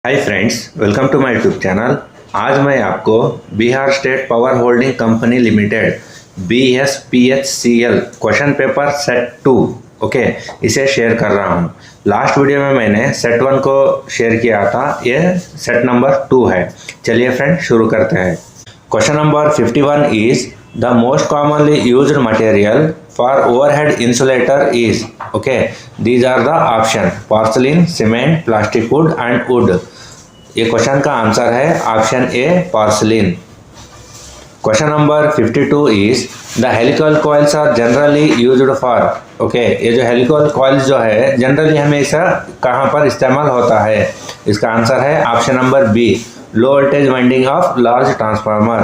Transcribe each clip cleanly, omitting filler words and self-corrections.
Hi friends, welcome to my YouTube channel. आज मैं आपको Bihar state power holding company limited BSPHCL question paper set 2 okay इसे share कर रहा हूँ। लास्ट वीडियो में मैंने सेट 1 को शेयर किया था, ये सेट नंबर 2 है। चलिए फ्रेंड शुरू करते हैं। Question number 51 is the most commonly used material for overhead insulator is okay, these are the option porcelain, cement, plastic wood and wood। ये क्वेश्चन का आंसर है option A porcelain। Question number 52 is the helical coils are generally used for okay, ये जो helical coils जो है generally हमेशा कहाँ पर इस्तेमाल होता है? इसका आंसर है option number B, low voltage winding of large transformer.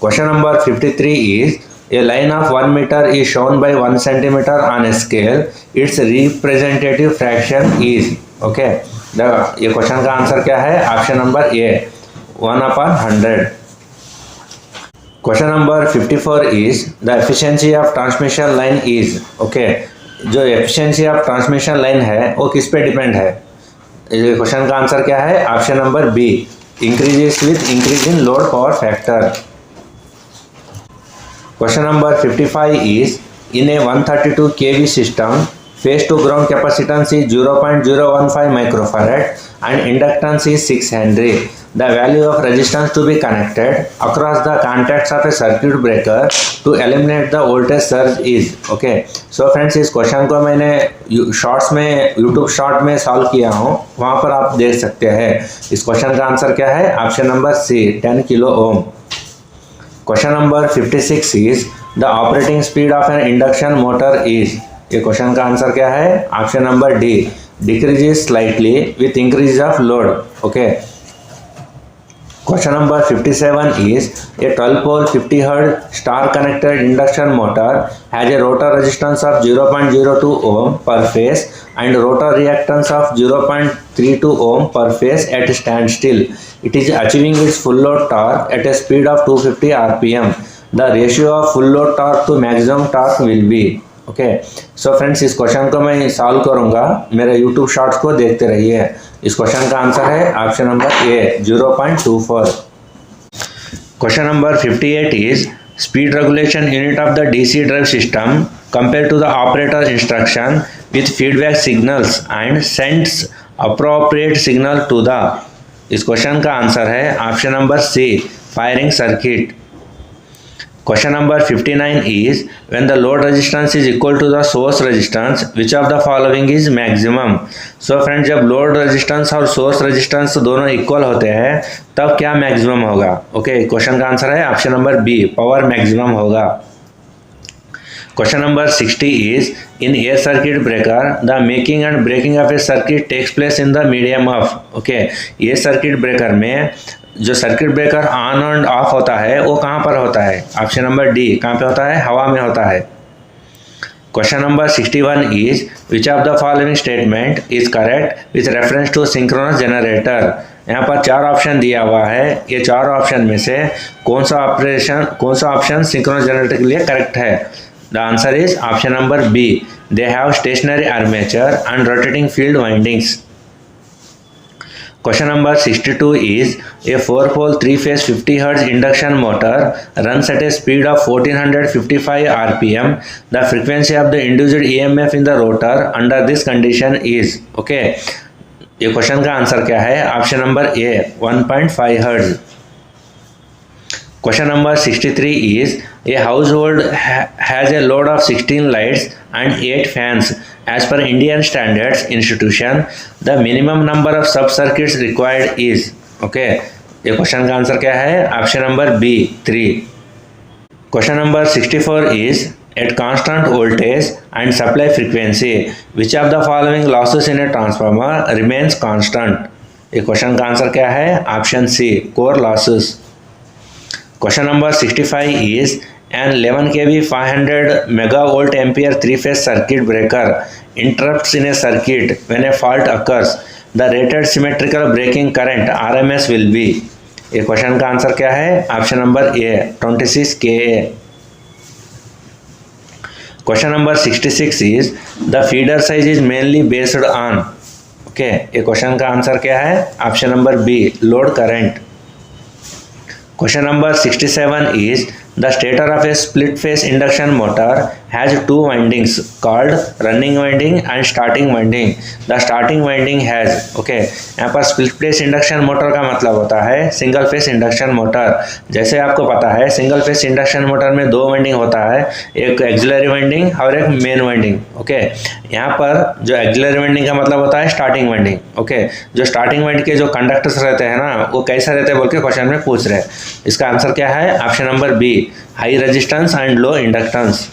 Question number 53 is A line of 1 meter is shown by 1 centimeter on a scale. Its representative fraction is okay. ये क्वेश्चन का आंसर क्या है? Option number A 1/100। Question number 54 is the efficiency of transmission line is okay, जो efficiency of transmission line है वो किस पे depend है? ये क्वेश्चन का आंसर क्या है? Option number B, increases with increase in load power factor. Question number 55 is in a 132 kV system, phase to ground capacitance is 0.015 microfarad and inductance is 6 Henry. The value of resistance to be connected across the contacts of a circuit breaker to eliminate the voltage surge is okay। So friends, इस question को मैंने shorts में YouTube short में solve किया हूँ, वहाँ पर आप देख सकते हैं। इस क्वेश्चन का आंसर क्या है? Option number C 10 kilo ohm. Question number 56 is the operating speed of an induction motor is, ये क्वेश्चन का आंसर क्या है? Option number D, decreases slightly with increase of load okay. Question number 57 is a 12 pole 50 hertz star connected induction motor has a rotor resistance of 0.02 ohm per phase and rotor reactance of 0.32 ohm per phase at standstill. It is achieving its full load torque at a speed of 250 rpm. The ratio of full load torque to maximum torque will be okay। So friends, इस question को मैं solve करूंगा, मेरे YouTube shorts को देखते रहिए। इस question का आंसर है option number A 0.24। Question number 58 is speed regulation unit of the DC drive system compared to the operator instruction with feedback signals and sends appropriate signal to the, इस question का answer है option number C firing circuit. Question number 59 is when the load resistance is equal to the source resistance which of the following is maximum। So friends, जब load resistance और source resistance दोनों equal होते हैं तब क्या maximum होगा? Okay, question का answer है option number B, power maximum होगा। Question number 60 is in a circuit breaker the making and breaking off a circuit takes place in the medium of okay. ये circuit breaker में जो circuit breaker on and off होता है वो कहाँ पर होता है? ऑप्शन नंबर डी, कहाँ पे होता है? हवा में होता है। Question number 61 is which of the following statement is correct with reference to synchronous generator. यहाँ पर 4 ऑप्शन दिया हुआ है, ये 4 ऑप्शन में से कौन सा ऑप्शन सिंक्रोनस जनरेटर के लिए करेक्ट है? The answer is option number B, they have stationary armature and rotating field windings. Question number 62 is a 4-pole 3-phase 50 Hz induction motor runs at a speed of 1455 rpm. The frequency of the induced EMF in the rotor under this condition is okay। ये question का answer क्या है? Option number A 1.5 Hz। Question number 63 is a household has a load of 16 lights and 8 fans. As per Indian Standards Institution, the minimum number of sub-circuits required is okay। ये question का answer क्या है? Option number B 3। Question number 64 is at constant voltage and supply frequency which of the following losses in a transformer remains constant। ये question का answer क्या है? Option C core losses. Question number 65 is an 11 kV 500 megavolt ampere 3-phase circuit breaker interrupts in a circuit when a fault occurs. The rated symmetrical breaking current RMS will be। ये question का answer क्या है? Option number A 26 kA। Question number 66 is the feeder size is mainly based on okay, ये question का answer क्या है? Option number B, load current. Question number 67 is the stator of a split phase induction motor has two windings called running winding and starting winding. The starting winding has, okay, यहाँ पर split phase induction motor का मतलब होता है single phase induction motor. जैसे आपको पता है सिंगल फेस इंडक्शन मोटर में दो वाइंडिंग होता है, एक एक्सिलरी वाइंडिंग और एक मेन वाइंडिंग। ओके, यहाँ पर जो एक्सिलरी वाइंडिंग का मतलब होता है स्टार्टिंग वाइंडिंग। ओके, जो स्टार्टिंग वाइंडिंग के जो कंडक्टर्स रहते हैं ना, वो कैसे रहते हैं बोल के क्वेश्चन में पूछ रहे हैं। इसका आंसर क्या है? Option number B, high resistance and low inductance.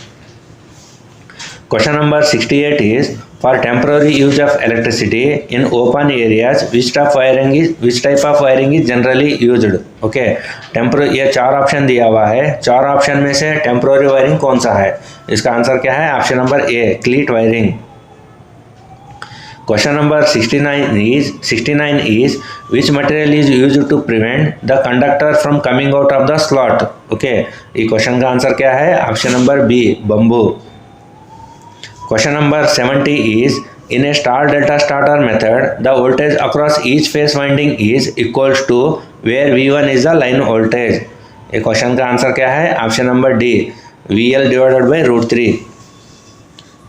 Question number 68 is for temporary use of electricity in open areas which type of wiring is generally used. Okay, temporary, ये चार ऑप्शन दिया हुआ है, चार ऑप्शन में से टेम्पररी वायरिंग कौन सा है? इसका आंसर क्या है? Option number A, क्लीट wiring. Question number 69 is which material is used to prevent the conductor from coming out of the slot? Okay, ये क्वेश्चन का आंसर क्या है? Option number B, bamboo. Question number 70 is in a star delta starter method the voltage across each phase winding is equals to where V1 is the line voltage. ये question का answer क्या है? Option number D, VL divided by √3।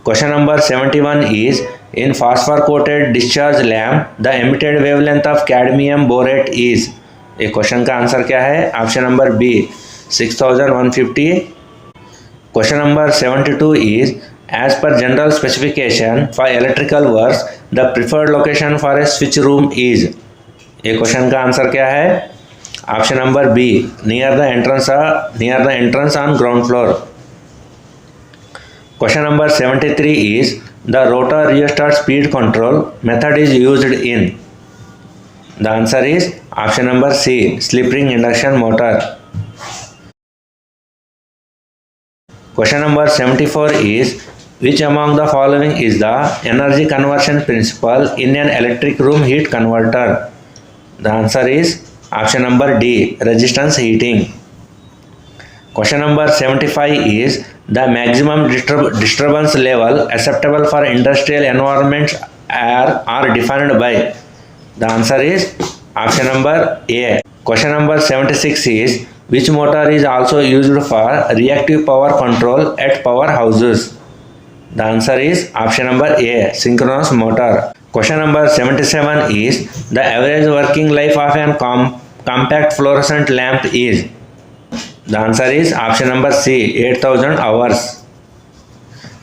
Question number 71 is in phosphor coated discharge lamp the emitted wavelength of cadmium borate is। ये question का answer क्या है? Option number B, 6150। Question number 72 is as per general specification for electrical works the preferred location for a switch room is। ये question का answer क्या है? Option number B, near the entrance on ground floor. Question number 73 is the rotor rheostat speed control method is used in। The answer is option number C, slip ring induction motor। Question number 74 is which among the following is the energy conversion principle in an electric room heat converter? The answer is option number D, resistance heating। Question number 75 is the maximum disturbance level acceptable for industrial environments are defined by। The answer is option number A। Question number 76 is which motor is also used for reactive power control at powerhouses? The answer is option number A, synchronous motor। Question number 77 is the average working life of a compact fluorescent lamp is। The answer is option number C, 8000 hours।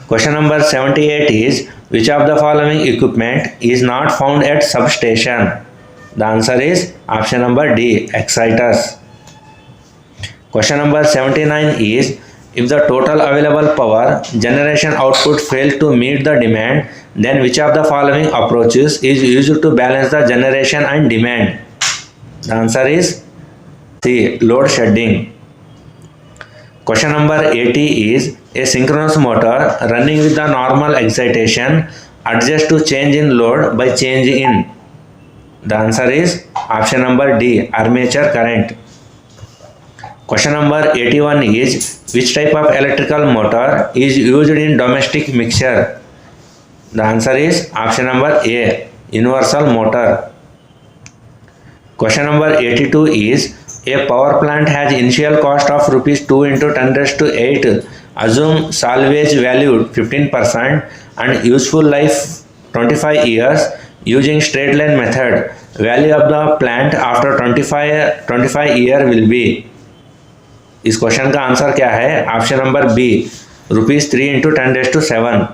Question number 78 is which of the following equipment is not found at substation? The answer is option number D, exciters। Question number 79 is if the total available power generation output fails to meet the demand, then which of the following approaches is used to balance the generation and demand? The answer is C, load shedding। Question number 80 is a synchronous motor running with the normal excitation adjusts to change in load by change in। The answer is option number D, armature current। Question number 81 is which type of electrical motor is used in domestic mixer? The answer is option number A, universal motor। Question number 82 is a power plant has initial cost of rupees 2 into 10 raised to 8. Assume salvage value 15% and useful life 25 years using straight line method. Value of the plant after 25 year will be। इस question का answer क्या है? Option number B, rupees 3 into 10 raised to 7।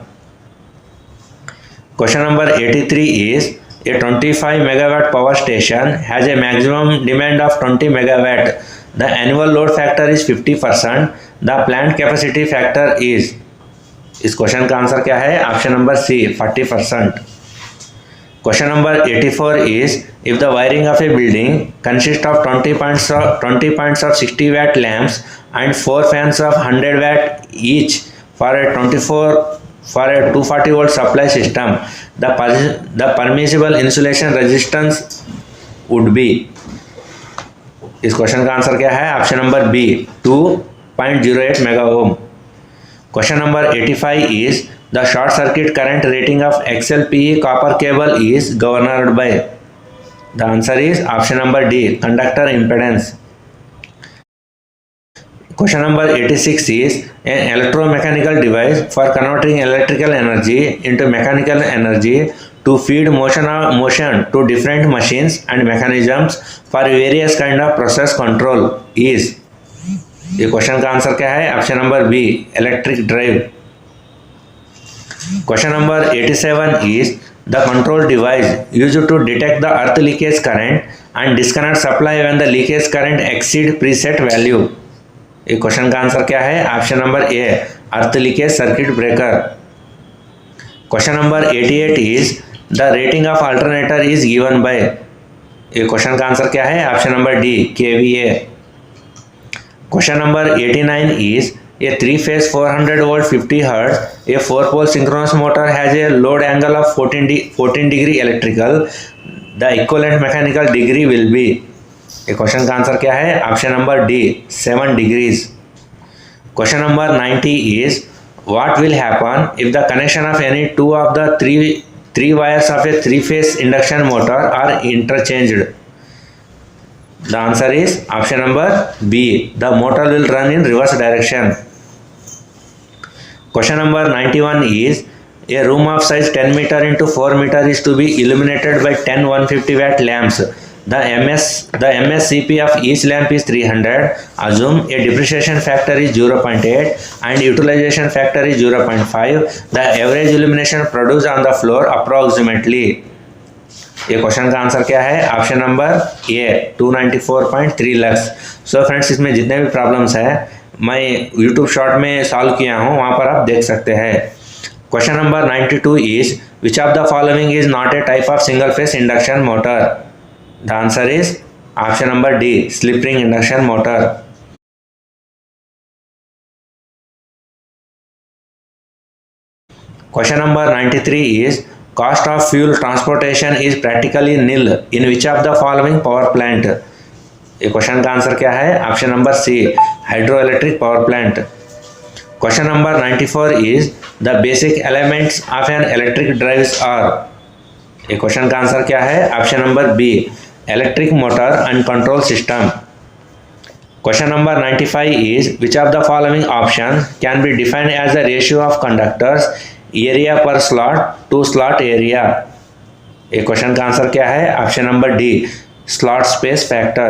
Question number 83 is a 25 megawatt power station has a maximum demand of 20 megawatt. The annual load factor is 50%. The plant capacity factor is। इस question का answer क्या है? Option number C, 40%। Question number 84 is if the wiring of a building consists of 20 points of 60 watt lamps and 4 fans of 100 watt each for a 240 volt supply system, the permissible insulation resistance would be। इस question का answer क्या है? Option number B, 2.08 mega ohm. Question number 85 is the short circuit current rating of XLPE copper cable is governed by. The answer is option number D, conductor impedance. Question number 86 is an electromechanical device for converting electrical energy into mechanical energy to feed motion to different machines and mechanisms for various kind of process control is. ये question का answer क्या है? Option number B, electric drive. Question number 87 is the control device used to detect the earth leakage current and disconnect supply when the leakage current exceed preset value. ये question का answer क्या है? Option number A, earth leakage circuit breaker. Question number 88 is the rating of alternator is given by. ये question का answer क्या है? Option number D, KVA. Question number 89 is a 3-phase 400 volt 50 Hz, a 4-pole synchronous motor has a load angle of 14 degree electrical. The equivalent mechanical degree will be. ये question का answer क्या है? Option number D, 7 degrees. Question number 90 is what will happen if the connection of any two of the three wires of a 3-phase induction motor are interchanged. The answer is option number B. The motor will run in reverse direction. Question number 91 is a room of size 10 meter into 4 meter is to be illuminated by 10 150 watt lamps. The MSCP of each lamp is 300. Assume a depreciation factor is 0.8 and utilization factor is 0.5. The average illumination produced on the floor approximately. ये question का answer क्या है? Option number ए, 294.3 lakh. So friends, इसमें जितने भी problems है मैं YouTube short में सॉल्व किया हूँ, वहाँ पर आप देख सकते हैं. Question number 92 is which of the following is not a type of single phase induction motor. The answer is option number D, slip ring induction motor. Question number 93 is cost of fuel transportation is practically nil in which of the following power plant. ये question का answer क्या है? Option number C, hydroelectric power plant. Question number 94 is the basic elements of an electric drives are. ये question का answer क्या है? Option number B, electric motor and control system. Question number 95 is which of the following options can be defined as the ratio of conductors area per slot to slot area. ये question का answer क्या है? Option number D, slot space factor.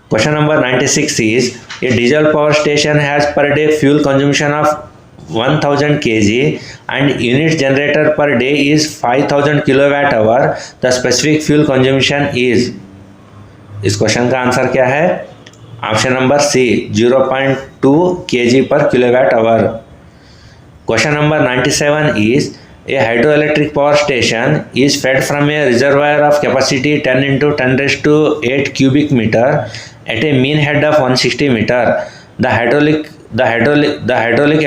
Question number 96 is a diesel power station has per day fuel consumption of 1000 kg and unit generator per day is 5000 kilowatt hour. The specific fuel consumption is. इस question का answer क्या है? Option number सी, 0.2 kg पर kilowatt hour. Question number 97 is a hydroelectric power station is fed from a reservoir of capacity 10 into 10 raised to 8 cubic meter at a mean head of 160 meter. The hydraulic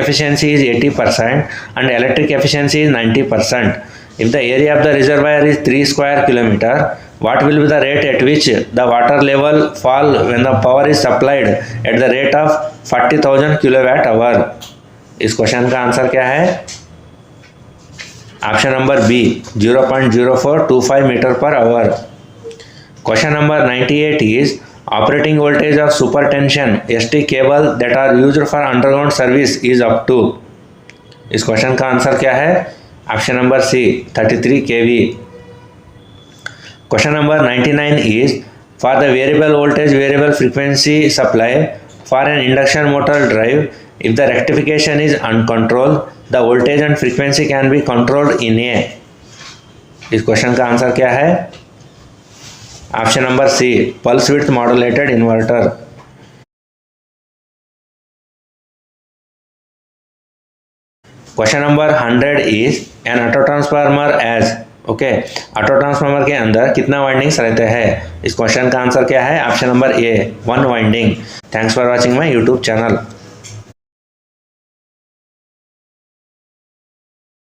efficiency is 80% and electric efficiency is 90%. If the area of the reservoir is 3 square kilometer, what will be the rate at which the water level fall when the power is supplied at the rate of 40,000 kilowatt hour? इस question का answer क्या है? Option number B, 0.0425 metre per hour. Question number 98 is operating voltage of supertension ST cable that are used for underground service is up to. इस question का answer क्या है? Option number C, 33 kV. Question number 99 is for the variable voltage variable frequency supply for an induction motor drive, if the rectification is uncontrolled, the voltage and frequency can be controlled in a. इस question का answer क्या है? Option number C, pulse width modulated inverter. Question number 100 is an auto transformer as. Okay, auto transformer के अंदर कितना windings रहते हैं? इस क्वेश्चन का आंसर क्या है? Option number A, 1 winding. Thanks for watching my YouTube channel.